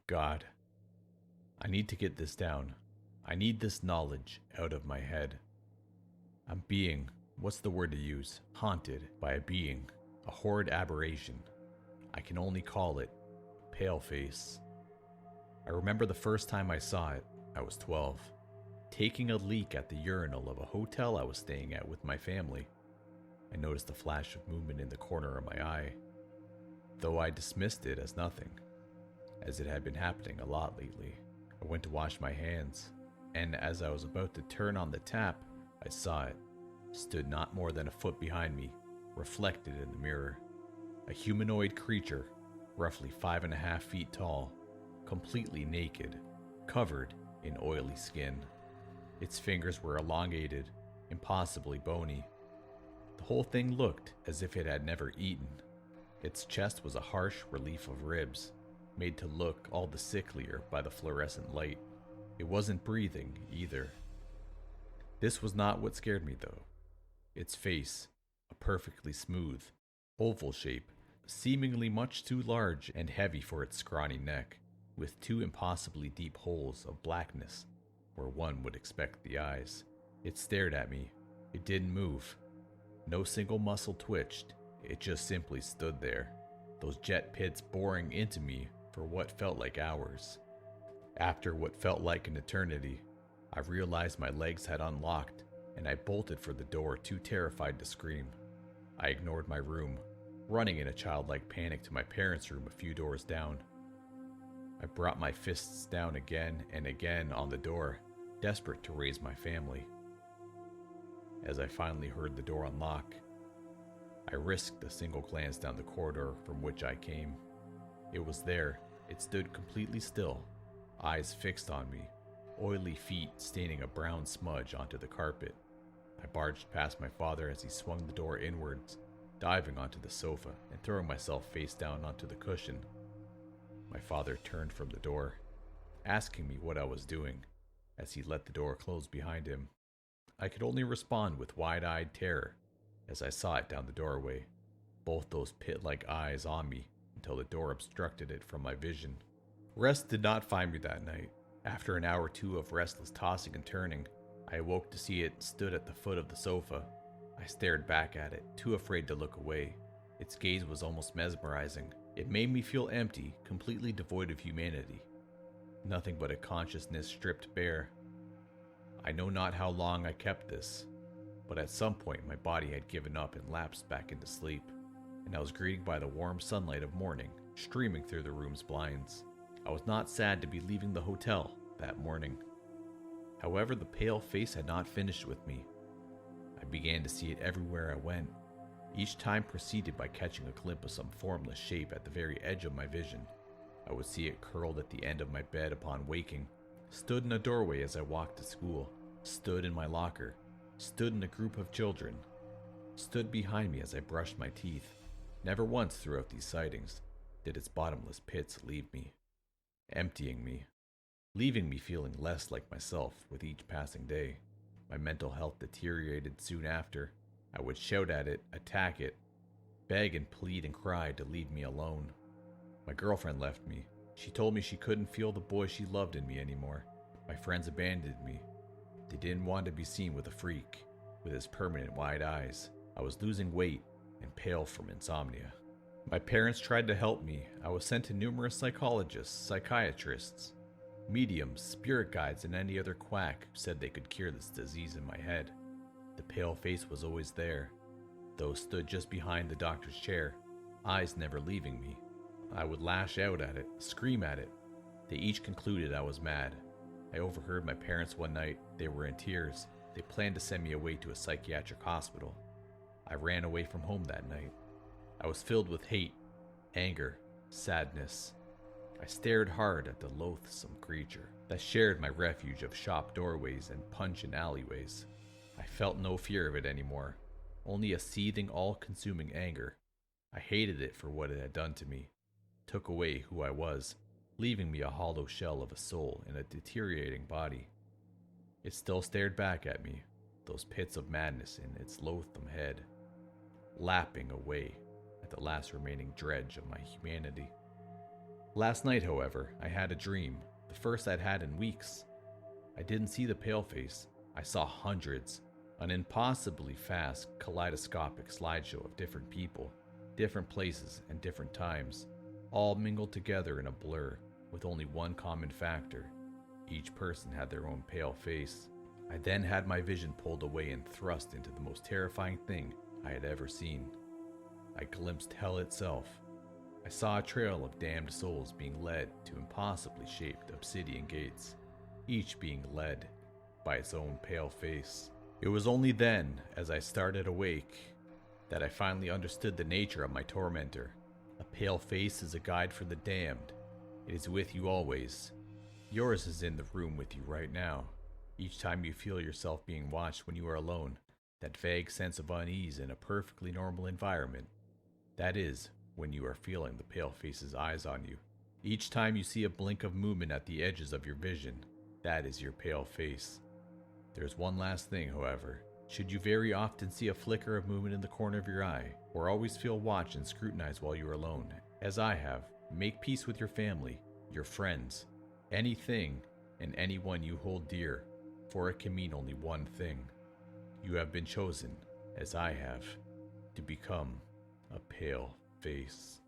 God. I need to get this down. I need this knowledge out of my head. I'm being, what's the word to use? Haunted by a being, a horrid aberration. I can only call it Paleface. I remember the first time I saw it, I was 12, taking a leak at the urinal of a hotel I was staying at with my family. I noticed a flash of movement in the corner of my eye, though I dismissed it as nothing, as it had been happening a lot lately. I went to wash my hands, and as I was about to turn on the tap, I saw it, stood not more than a foot behind me, reflected in the mirror. A humanoid creature, roughly 5.5 feet tall, completely naked, covered in oily skin. Its fingers were elongated, impossibly bony. The whole thing looked as if it had never eaten. Its chest was a harsh relief of ribs, made to look all the sicklier by the fluorescent light. It wasn't breathing either. This was not what scared me though. Its face, a perfectly smooth, oval shape, seemingly much too large and heavy for its scrawny neck, with 2 impossibly deep holes of blackness where one would expect the eyes. It stared at me. It didn't move. No single muscle twitched. It just simply stood there, those jet pits boring into me for what felt like hours. After what felt like an eternity, I realized my legs had unlocked, and I bolted for the door, too terrified to scream. I ignored my room, running in a childlike panic to my parents' room a few doors down. I brought my fists down again and again on the door, desperate to raise my family. As I finally heard the door unlock, I risked a single glance down the corridor from which I came. It was there. It stood completely still, eyes fixed on me, oily feet staining a brown smudge onto the carpet. I barged past my father as he swung the door inwards, diving onto the sofa and throwing myself face down onto the cushion. My father turned from the door, asking me what I was doing, as he let the door close behind him. I could only respond with wide-eyed terror as I saw it down the doorway, both those pit-like eyes on me until the door obstructed it from my vision. Rest did not find me that night. After an hour or two of restless tossing and turning, I awoke to see it stood at the foot of the sofa. I stared back at it, too afraid to look away. Its gaze was almost mesmerizing. It made me feel empty, completely devoid of humanity. Nothing but a consciousness stripped bare. I know not how long I kept this, but at some point my body had given up and lapsed back into sleep, and I was greeted by the warm sunlight of morning streaming through the room's blinds. I was not sad to be leaving the hotel that morning. However, the pale face had not finished with me. I began to see it everywhere I went, each time preceded by catching a glimpse of some formless shape at the very edge of my vision. I would see it curled at the end of my bed upon waking, stood in a doorway as I walked to school, stood in my locker, stood in a group of children, stood behind me as I brushed my teeth. Never once throughout these sightings did its bottomless pits leave me, emptying me, leaving me feeling less like myself with each passing day. My mental health deteriorated soon after. I would shout at it, attack it, beg and plead and cry to leave me alone. My girlfriend left me. She told me she couldn't feel the boy she loved in me anymore. My friends abandoned me. They didn't want to be seen with a freak, with his permanent wide eyes. I was losing weight and pale from insomnia. My parents tried to help me. I was sent to numerous psychologists, psychiatrists, mediums, spirit guides, and any other quack who said they could cure this disease in my head. The pale face was always there, though stood just behind the doctor's chair, eyes never leaving me. I would lash out at it, scream at it. They each concluded I was mad. I overheard my parents one night. They were in tears. They planned to send me away to a psychiatric hospital. I ran away from home that night. I was filled with hate, anger, sadness. I stared hard at the loathsome creature that shared my refuge of shop doorways and pungent alleyways. I felt no fear of it anymore, only a seething, all-consuming anger. I hated it for what it had done to me, took away who I was, leaving me a hollow shell of a soul in a deteriorating body. It still stared back at me, those pits of madness in its loathsome head, lapping away at the last remaining dredge of my humanity. Last night, however, I had a dream, the first I'd had in weeks. I didn't see the paleface, I saw hundreds, an impossibly fast, kaleidoscopic slideshow of different people, different places, and different times, all mingled together in a blur, with only one common factor. Each person had their own pale face. I then had my vision pulled away and thrust into the most terrifying thing I had ever seen. I glimpsed hell itself. I saw a trail of damned souls being led to impossibly shaped obsidian gates, each being led by its own pale face. It was only then, as I started awake, that I finally understood the nature of my tormentor. A pale face is a guide for the damned. It is with you always. Yours is in the room with you right now. Each time you feel yourself being watched when you are alone, that vague sense of unease in a perfectly normal environment, that is when you are feeling the pale face's eyes on you. Each time you see a blink of movement at the edges of your vision, that is your pale face. There's one last thing, however. Should you very often see a flicker of movement in the corner of your eye, or always feel watched and scrutinized while you are alone, as I have, make peace with your family, your friends, anything and anyone you hold dear, for it can mean only one thing. You have been chosen, as I have, to become a pale face.